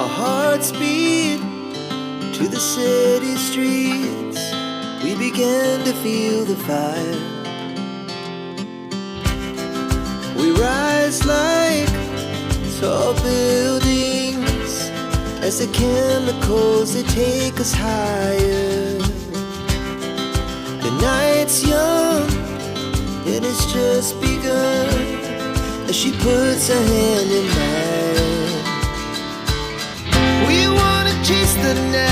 Our hearts beat to the city streets. We began to feel the fire. We rise like tall buildings as the chemicals, they take us higher. The night's young and it's just begun as she puts her hand in mine. We wanna chase the night.